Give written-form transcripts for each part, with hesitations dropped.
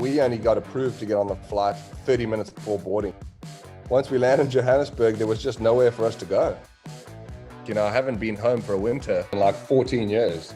We only got approved to get on the flight 30 minutes before boarding. Once we landed in Johannesburg, there was just nowhere for us to go. You know, I haven't been home for a winter in like 14 years.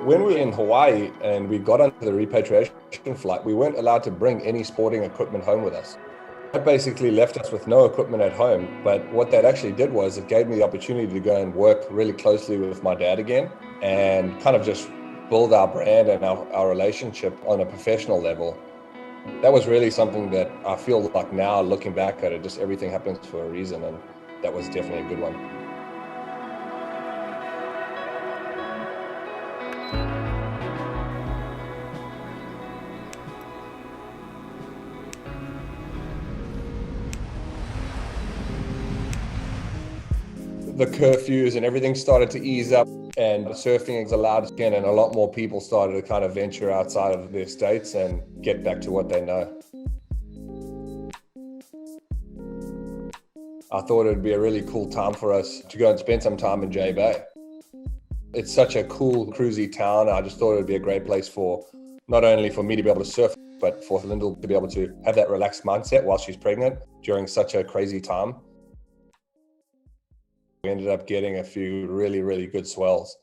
When we were in Hawaii and we got onto the repatriation flight, we weren't allowed to bring any sporting equipment home with us. That basically left us with no equipment at home, but what that actually did was it gave me the opportunity to go and work really closely with my dad again and kind of just build our brand and our relationship on a professional level. That was really something that I feel like now, looking back at it, just everything happens for a reason, and that was definitely a good one. The curfews and everything started to ease up, and surfing is allowed again, and a lot more people started to kind of venture outside of their states and get back to what they know. I thought it'd be a really cool time for us to go and spend some time in JBay. It's such a cool, cruisy town. I just thought it'd be a great place for, not only for me to be able to surf, but for Lyndall to be able to have that relaxed mindset while she's pregnant during such a crazy time. We ended up getting a few really, really good swells.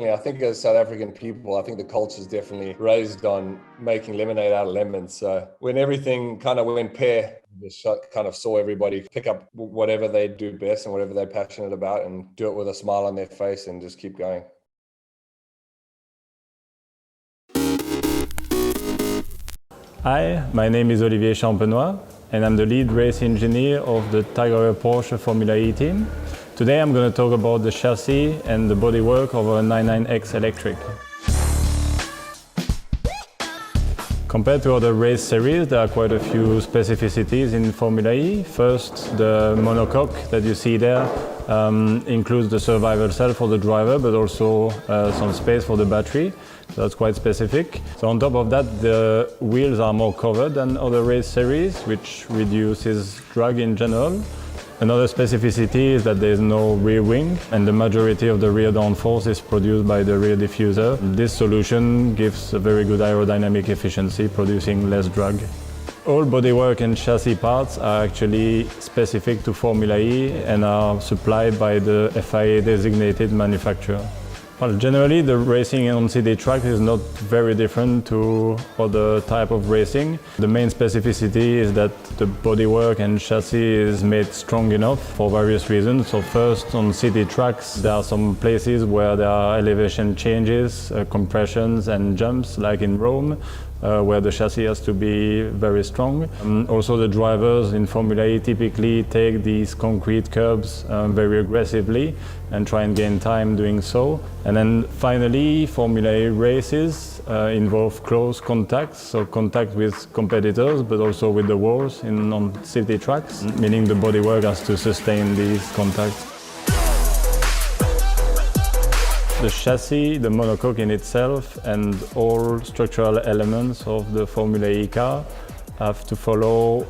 Yeah, I think as South African people, I think the culture is definitely raised on making lemonade out of lemons. So when everything kind of went pear, just kind of saw everybody pick up whatever they do best and whatever they're passionate about and do it with a smile on their face and just keep going. Hi, my name is Olivier Champenois and I'm the lead race engineer of the Tiger Porsche Formula E team. Today I'm going to talk about the chassis and the bodywork of a 99X electric. Compared to other race series, there are quite a few specificities in Formula E. First, the monocoque that you see there includes the survival cell for the driver, but also some space for the battery. So that's quite specific. So on top of that, the wheels are more covered than other race series, which reduces drag in general. Another specificity is that there is no rear wing, and the majority of the rear downforce is produced by the rear diffuser. This solution gives a very good aerodynamic efficiency, producing less drag. All bodywork and chassis parts are actually specific to Formula E and are supplied by the FIA designated manufacturer. Well, generally the racing on city track is not very different to other type of racing. The main specificity is that the bodywork and chassis is made strong enough for various reasons. So first, on city tracks there are some places where there are elevation changes, compressions and jumps, like in Rome, where the chassis has to be very strong. Also the drivers in Formula E typically take these concrete curbs very aggressively and try and gain time doing so. And then finally, Formula E races involve close contacts, so contact with competitors, but also with the walls on city tracks, meaning the bodywork has to sustain these contacts. The chassis, the monocoque in itself, and all structural elements of the Formula E car have to follow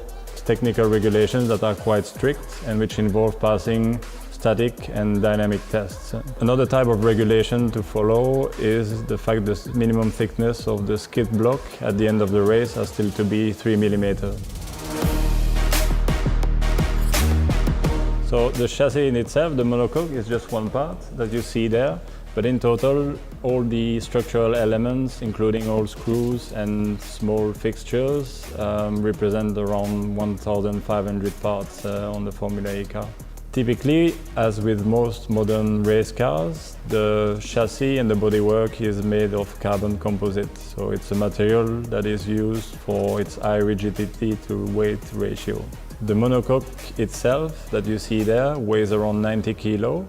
technical regulations that are quite strict and which involve passing static and dynamic tests. Another type of regulation to follow is the fact that the minimum thickness of the skid block at the end of the race has still to be 3 mm. So the chassis in itself, the monocoque, is just one part that you see there. But in total, all the structural elements, including all screws and small fixtures, represent around 1,500 parts on the Formula E car. Typically, as with most modern race cars, the chassis and the bodywork is made of carbon composite. So it's a material that is used for its high rigidity to weight ratio. The monocoque itself that you see there weighs around 90 kilo.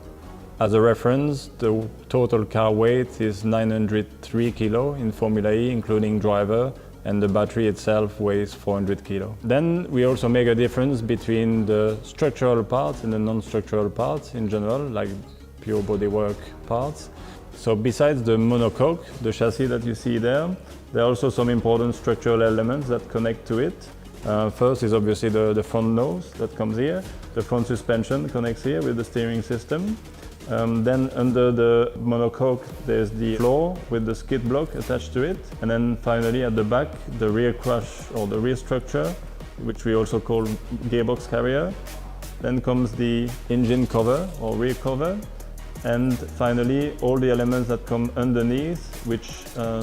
As a reference, the total car weight is 903 kilo in Formula E, including driver, and the battery itself weighs 400 kilo. Then we also make a difference between the structural parts and the non-structural parts in general, like pure bodywork parts. So besides the monocoque, the chassis that you see there, there are also some important structural elements that connect to it. First is obviously the front nose that comes here. The front suspension connects here with the steering system. Then under the monocoque there's the floor with the skid block attached to it, and then finally at the back the rear crush or the rear structure, which we also call gearbox carrier. Then comes the engine cover or rear cover, and finally all the elements that come underneath, which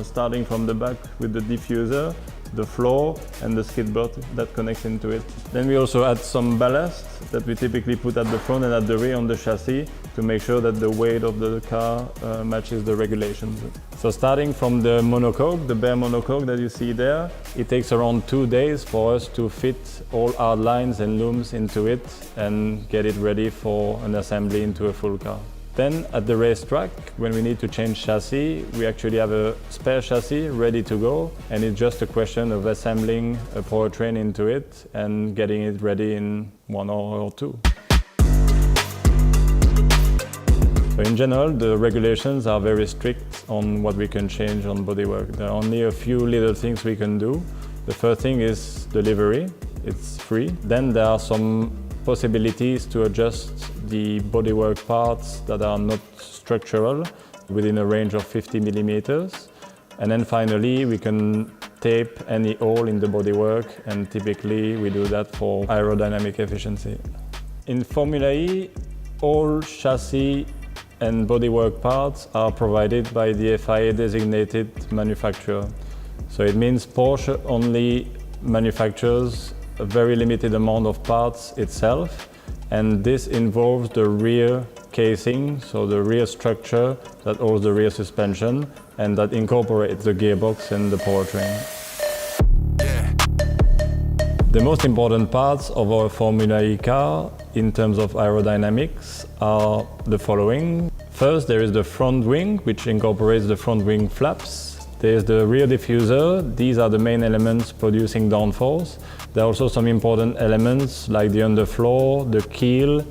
starting from the back with the diffuser, the floor and the skid block that connects into it. Then we also add some ballast that we typically put at the front and at the rear on the chassis to make sure that the weight of the car matches the regulations. So starting from the monocoque, the bare monocoque that you see there, it takes around 2 days for us to fit all our lines and looms into it and get it ready for an assembly into a full car. Then at the racetrack, when we need to change chassis, we actually have a spare chassis ready to go, and it's just a question of assembling a powertrain into it and getting it ready in 1 hour or 2. So in general, the regulations are very strict on what we can change on bodywork. There are only a few little things we can do. The first thing is the livery. It's free. Then there are some possibilities to adjust the bodywork parts that are not structural within a range of 50 millimeters. And then finally, we can tape any hole in the bodywork, and typically we do that for aerodynamic efficiency. In Formula E, all chassis and bodywork parts are provided by the FIA designated manufacturer. So it means Porsche only manufactures a very limited amount of parts itself, and this involves the rear casing, so the rear structure that holds the rear suspension and that incorporates the gearbox and the powertrain. The most important parts of our Formula E car in terms of aerodynamics are the following. First, there is the front wing, which incorporates the front wing flaps. There's the rear diffuser. These are the main elements producing downforce. There are also some important elements like the underfloor, the keel,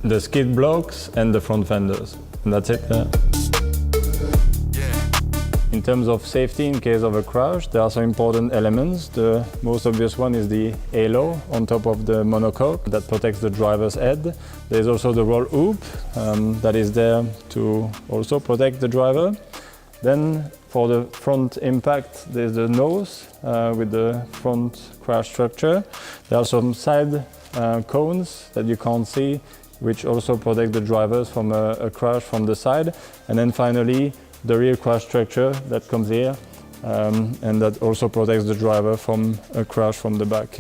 the skid blocks and the front fenders. And that's it. In terms of safety in case of a crash, there are some important elements. The most obvious one is the halo on top of the monocoque that protects the driver's head. There's also the roll hoop that is there to also protect the driver. Then for the front impact, there's the nose with the front crash structure. There are some side cones that you can't see, which also protect the drivers from a crash from the side. And then finally, the rear crash structure that comes here and that also protects the driver from a crash from the back.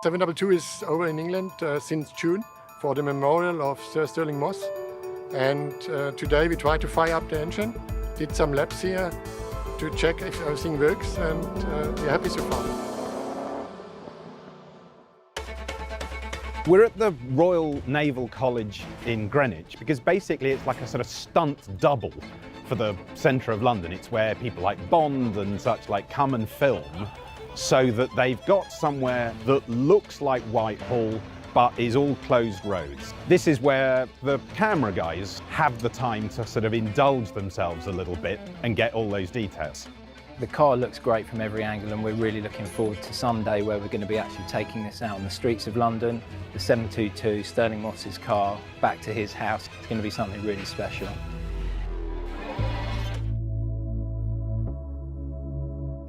.722 is over in England since June for the memorial of Sir Stirling Moss, and today we tried to fire up the engine, did some laps here to check if everything works, and we're happy so far. We're at the Royal Naval College in Greenwich because basically it's like a sort of stunt double for the centre of London. It's where people like Bond and such like come and film, so that they've got somewhere that looks like Whitehall but is all closed roads. This is where the camera guys have the time to sort of indulge themselves a little bit and get all those details. The car looks great from every angle, and we're really looking forward to someday where we're going to be actually taking this out on the streets of London. The 722, Sterling Moss's car, back to his house. It's going to be something really special.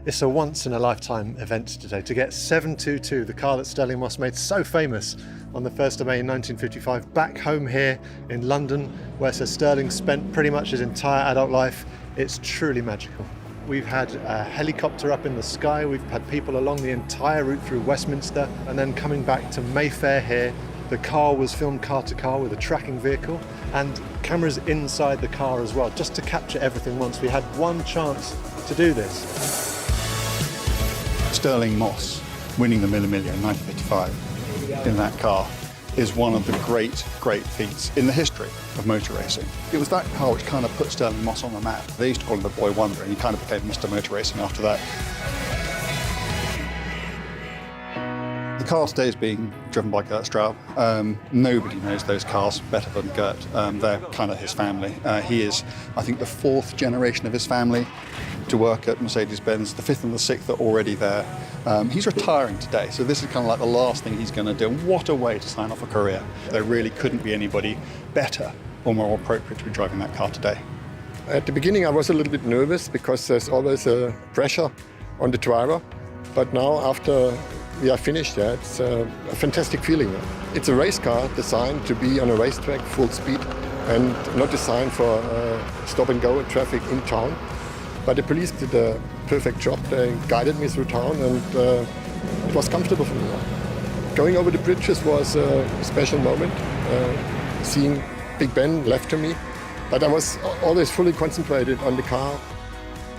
It's a once-in-a-lifetime event today to get 722, the car that Sterling Moss made so famous on the 1st of May 1955, back home here in London, where Sir Sterling spent pretty much his entire adult life. It's truly magical. We've had a helicopter up in the sky, we've had people along the entire route through Westminster, and then coming back to Mayfair here. The car was filmed car to car with a tracking vehicle, and cameras inside the car as well, just to capture everything once. We had one chance to do this. Sterling Moss winning the Mille Miglia in 1955 in that car is one of the great feats in the history of motor racing. It was that car which kind of put Sterling Moss on the map. They used to call him the Boy Wonder, and he kind of became Mr. Motor Racing after that. The car today is being driven by Gert Straub. Nobody knows those cars better than Gert. They're kind of his family. He is, I think, the 4th generation of his family to work at Mercedes-Benz. The 5th and the 6th are already there. He's retiring today, so this is kind of like the last thing he's going to do. And what a way to sign off a career. There really couldn't be anybody better or more appropriate to be driving that car today. At the beginning I was a little bit nervous because there's always a pressure on the driver, but now after we are finished, it's a fantastic feeling. It's a race car designed to be on a racetrack full speed and not designed for stop and go traffic in town. But the police did a perfect job. They guided me through town, and it was comfortable for me. Going over the bridges was a special moment, seeing Big Ben left to me. But I was always fully concentrated on the car.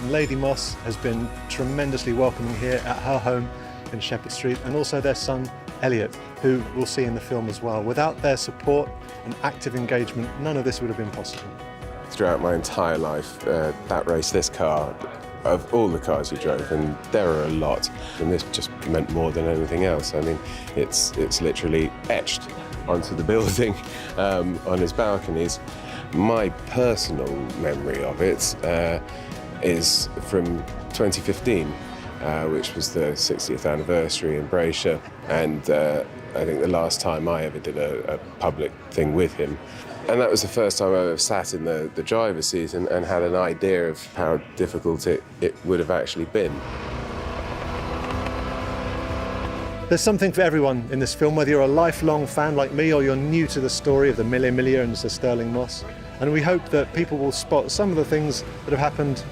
Lady Moss has been tremendously welcoming here at her home in Shepherd Street, and also their son Elliot, who we'll see in the film as well. Without their support and active engagement, none of this would have been possible. Throughout my entire life, that race, this car, of all the cars we drove, and there are a lot, and this just meant more than anything else. I mean, it's literally etched onto the building on his balconies. My personal memory of it is from 2015, which was the 60th anniversary in Braysher, and I think the last time I ever did a public thing with him. And that was the first time I ever sat in the driver's seat and had an idea of how difficult it would have actually been. There's something for everyone in this film, whether you're a lifelong fan like me or you're new to the story of the Mille Miglia and Sir Sterling Moss. And we hope that people will spot some of the things that have happened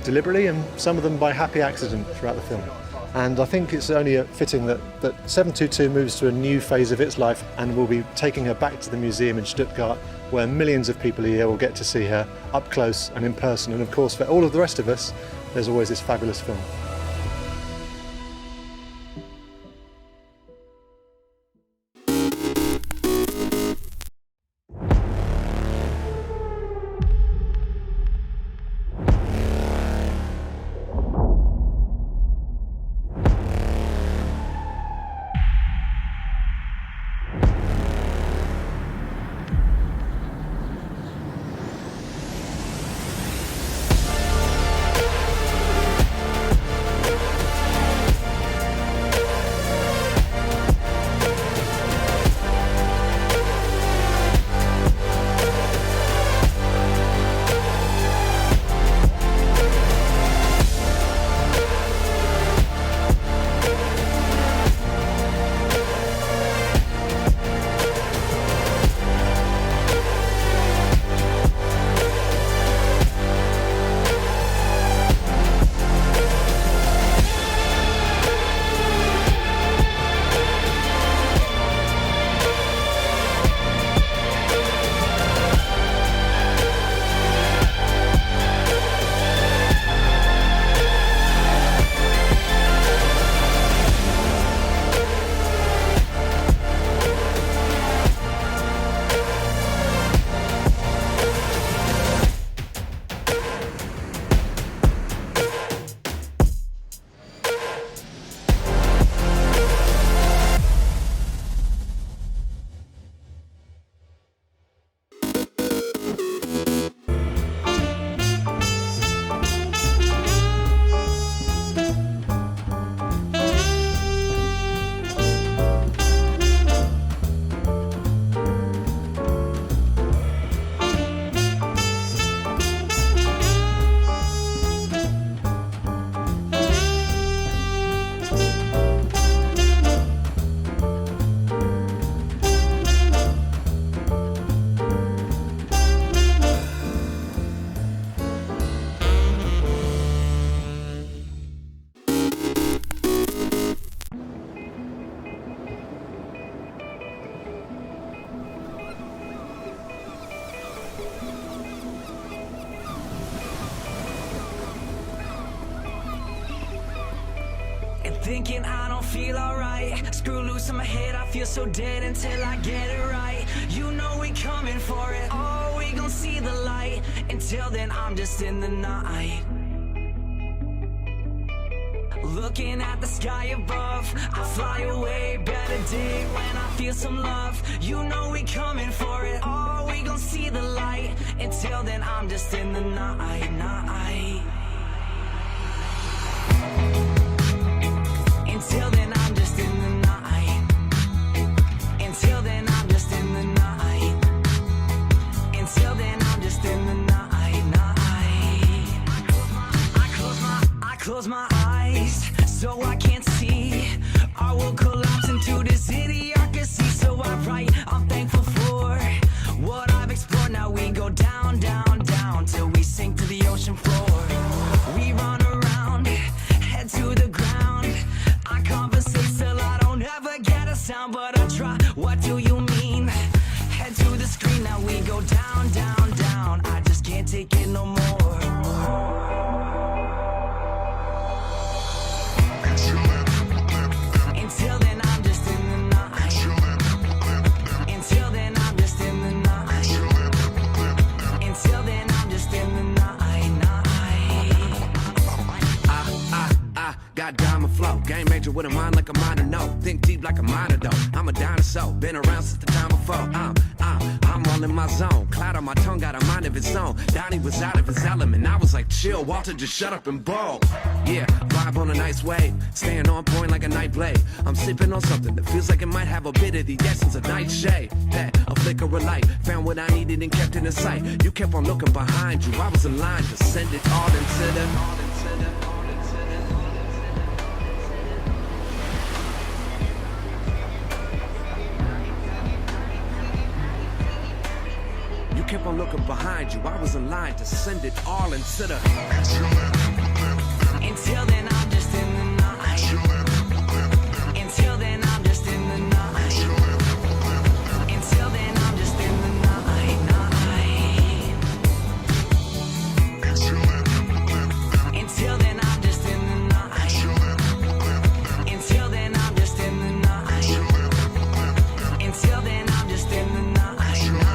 deliberately and some of them by happy accident throughout the film. And I think it's only fitting that 722 moves to a new phase of its life, and we'll be taking her back to the museum in Stuttgart, where millions of people a year will get to see her up close and in person. And of course, for all of the rest of us, there's always this fabulous film. and thinking I don't feel alright. Screw loose in my head, I feel so dead until I get it right. You know we coming for it, oh, we gon' see the light. Until then, I'm just in the night. Looking at the sky above, I fly away, better day when I feel some love. You know we coming for it, oh, we gon' see the light. Until then, I'm just in the night, night. Until then, I'm just in the night. Until then, I'm just in the night. Until then, I'm just in the night, night. I close my eyes, so I can't see. I will collapse into this idiocracy. So I write, I'm thankful for what I've explored. Now we go down, down, down till we sink to the ocean floor. We run around, head to the ground. I compensate till I don't ever get a sound, but I try. What do you mean? Head to the screen, now we go down, down, down. I just can't take it no more. Until then, I'm just in the night. Until then, I'm just in the night. Until then, I'm just in the night, night. I got diamond flow. Game major with a mind like a minor, no. Think deep like a minor, though. I'm a dinosaur, been around since the time before. I'm all in my zone. Cloud on my tongue, got a mind of its own. Donnie was out of his element. I was like, chill, Walter, just shut up and ball. Yeah, vibe on a nice wave. Staying on point like a night blade. I'm sipping on something that feels like it might have a bit of the essence of nightshade. Hey, a flicker of light. Found what I needed and kept it in sight. You kept on looking behind you. I was in line to send it all into the... Kept on looking behind you. I was in line to send it all into the... Until then, I'm just in the night. Until then, I'm just in the night. Until then, I'm just in the night, night. Until then, I'm just in the night. Until then, I'm just in the night. Until then, I'm just in the night, night.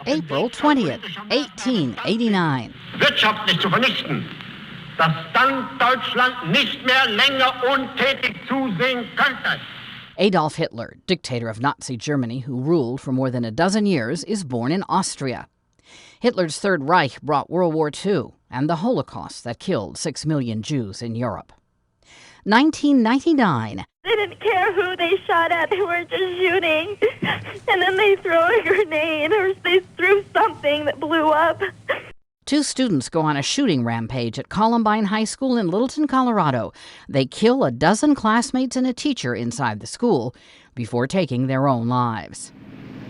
April 20th, 1889. Wirtschaftlich zu vernichten, dass dann Deutschland nicht mehr länger untätig zusehen könnte. Adolf Hitler, dictator of Nazi Germany who ruled for more than a dozen years, is born in Austria. Hitler's Third Reich brought World War II and the Holocaust that killed 6 million Jews in Europe. 1999. They didn't care who they shot at. They were just shooting. And then they throw a grenade or they threw something that blew up. 2 students go on a shooting rampage at Columbine High School in Littleton, Colorado. They kill a dozen classmates and a teacher inside the school before taking their own lives.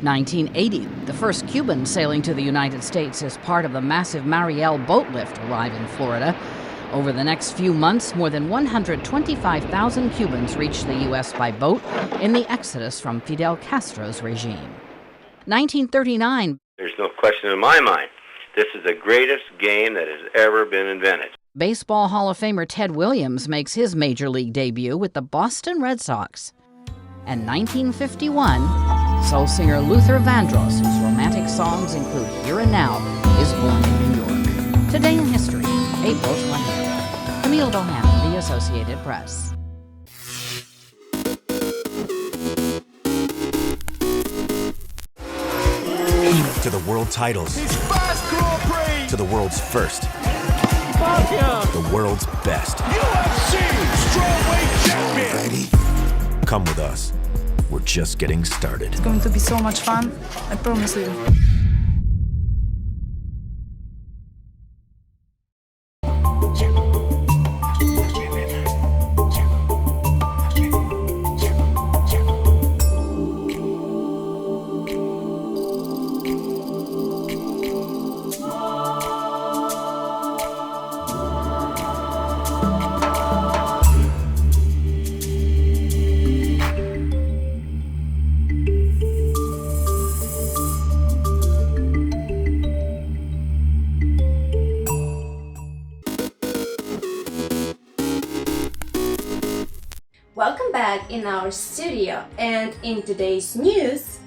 1980, the first Cubans sailing to the United States as part of the massive Mariel boat lift arrive in Florida. Over the next few months, more than 125,000 Cubans reached the U.S. by boat in the exodus from Fidel Castro's regime. 1939. There's no question in my mind. This is the greatest game that has ever been invented. Baseball Hall of Famer Ted Williams makes his major league debut with the Boston Red Sox. And 1951, soul singer Luther Vandross, whose romantic songs include Here and Now, is born in New York. Today in History, April 20th. Camille Bohannon, The Associated Press. To the world titles. To the world's first. The world's best. UFC Strawweight Champion. Ready? Come with us. We're just getting started. It's going to be so much fun, I promise you. Welcome back in our studio, and in today's news,